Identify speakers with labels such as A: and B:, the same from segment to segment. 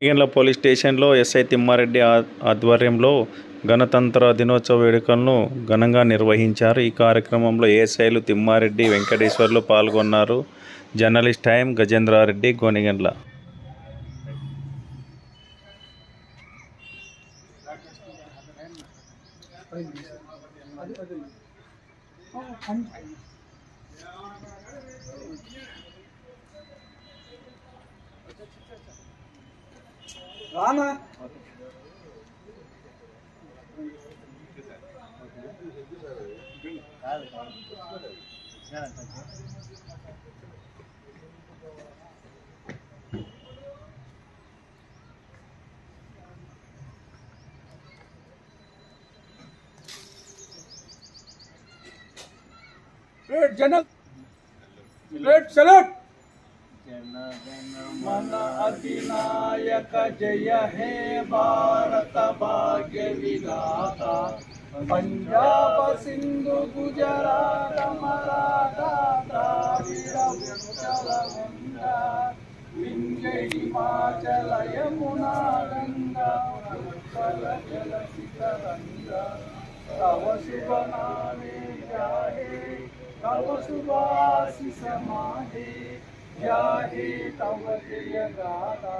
A: ఈగన్ల police స్టేషన్లో SI Thimma Reddy ఆధ్వర్యంలో గణతంత్ర దినోత్సవ వేడుకలను ఘనంగా నిర్వహించారు. ఈ కార్యక్రమంలో ఏఎస్ఐలు తిమ్మారెడ్డి, వెంకటేశ్వర్లు పాల్గొన్నారు. Journalist time Gajendrareddy, Gonigandla.
B: రానా జన సల్యూట్ मन अधिनायक जय हे भारत भाग्य विधाता पंजाब सिंधु गुजरात मराठा द्राविड़ उत्कल गंगा विंध्य हिमाचल यमुना गंगा उत्कल जलधि तरंगा तव शुभ नामे जाहे तव शुभ आशीष माहे जाहे तव जय गाथा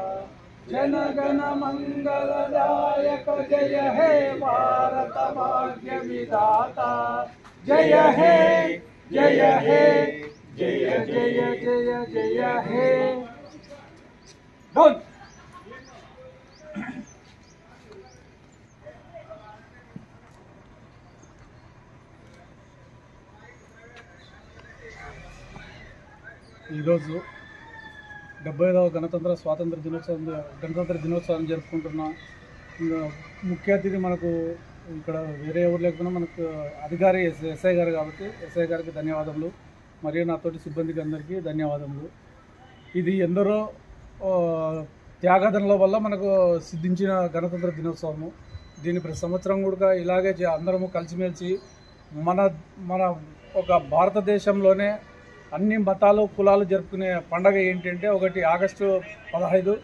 B: जन गण मंगलदायक जय हे भारत भाग्य विधाता जय हे जय हे जय जय जय जय हे बोल ఈరోజు 75వ గణతంత్ర దినోత్సవం జరుపుకుంటున్నాం. ఇంకా ముఖ్య అతిథి మనకు ఇక్కడ వేరే ఎవరు లేకుండా మనకు అధికారి ఎస్ఐ గారు కాబట్టి ఎస్ఐ గారికి ధన్యవాదములు, మరియు నాతోటి సిబ్బందికి అందరికీ ధన్యవాదములు. ఇది ఎందరో త్యాగదనుల వల్ల మనకు సిద్ధించిన గణతంత్ర దినోత్సవము. దీన్ని ప్రతి సంవత్సరం కూడా ఇలాగే అందరము కలిసిమెలిసి మన ఒక భారతదేశంలోనే అన్ని మతాలు కులాలు జరుపుకునే పండగ ఏంటంటే ఒకటి ఆగస్టు 15,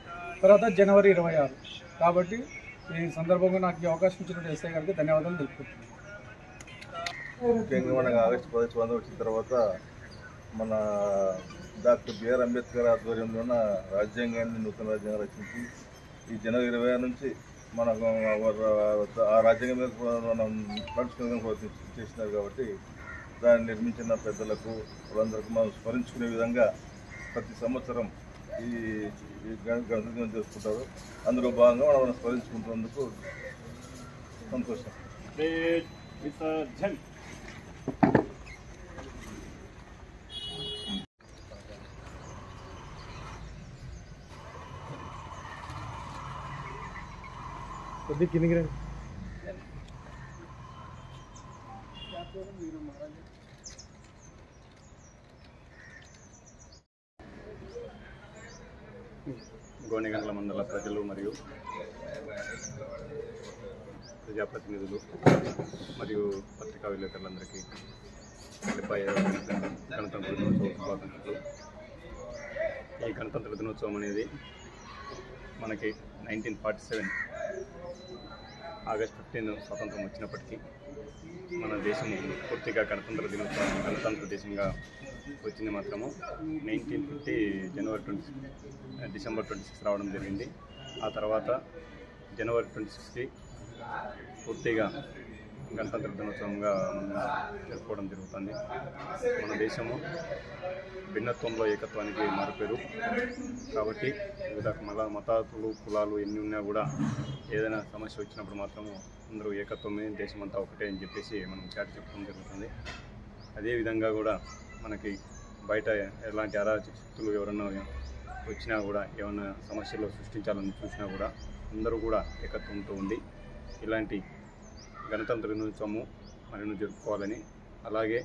B: తర్వాత జనవరి 26. కాబట్టి ఈ సందర్భంగా నాకు ఈ అవకాశం ఇచ్చినట్టు ఎస్ఐ గారికి ధన్యవాదాలు తెలుపుకుంటున్నాను.
C: ముఖ్యంగా మనకు ఆగస్టు 15 వచ్చిన తర్వాత మన డాక్టర్ బిఆర్ అంబేద్కర్ ఆధ్వర్యంలోన రాజ్యాంగాన్ని నూతన రాజ్యాంగం రచించి ఈ జనవరి 26 నుంచి మనకు ఆ రాజ్యాంగం మీద మనం నడుచుకునే చేసినారు. కాబట్టి దాన్ని నిర్మించిన పెద్దలకు వాళ్ళందరికీ మనం స్మరించుకునే విధంగా ప్రతి సంవత్సరం ఈ గణతంత్రం చేసుకుంటారు. అందులో భాగంగా మనం స్మరించుకుంటున్నందుకు సంతోషం.
B: కొద్ది కిందికి రండి.
D: గోనిగండ్ల మండల ప్రజలు మరియు ప్రజాప్రతినిధులు మరియు పత్రికా విలేకరులందరికీ 75వ గణతంత్ర దినోత్సవ శుభాకాంక్షలు. ఈ గణతంత్ర దినోత్సవం అనేది మనకి 1947 ఆగస్ట్ 15 స్వాతంత్రం వచ్చినప్పటికీ మన దేశం పూర్తిగా గణతంత్ర దేశంగా వచ్చింది మాత్రము 1950 డిసెంబర్ 26 రావడం జరిగింది. ఆ తర్వాత జనవరి 26కి పూర్తిగా గణతంత్ర దినోత్సవంగా జరుపుకోవడం జరుగుతుంది. మన దేశము భిన్నత్వంలో ఏకత్వానికి మారిపోయారు. కాబట్టి వివిధ మతాలు కులాలు ఎన్ని ఉన్నా కూడా ఏదైనా సమస్య వచ్చినప్పుడు మాత్రము అందరూ ఏకత్వమే, దేశమంతా ఒకటే అని చెప్పేసి మనం చాటి చెప్పడం జరుగుతుంది. అదేవిధంగా కూడా మనకి బయట ఎలాంటి అరాచక శక్తులు ఎవరన్నా వచ్చినా కూడా ఏమైనా సమస్యలు సృష్టించాలని చూసినా కూడా అందరూ కూడా ఏకత్వంతో ఉండి ఇలాంటి గణతంత్ర దినోత్సవము మనను జరుపుకోవాలని, అలాగే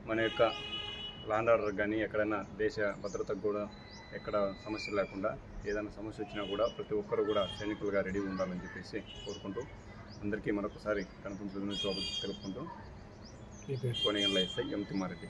D: మన యొక్క ల్యాండ్ ఆర్డర్ కానీ ఎక్కడైనా దేశ భద్రతకు కూడా ఎక్కడ సమస్య లేకుండా ఏదైనా సమస్య వచ్చినా కూడా ప్రతి ఒక్కరు కూడా సైనికులుగా రెడీగా ఉండాలని చెప్పేసి కోరుకుంటూ అందరికీ మరొకసారి గణతంత్ర దినోత్సవం తెలుపుకుంటూ గోనిగండ్ల ఎస్ఐ ఎం తిమ్మారెడ్డి.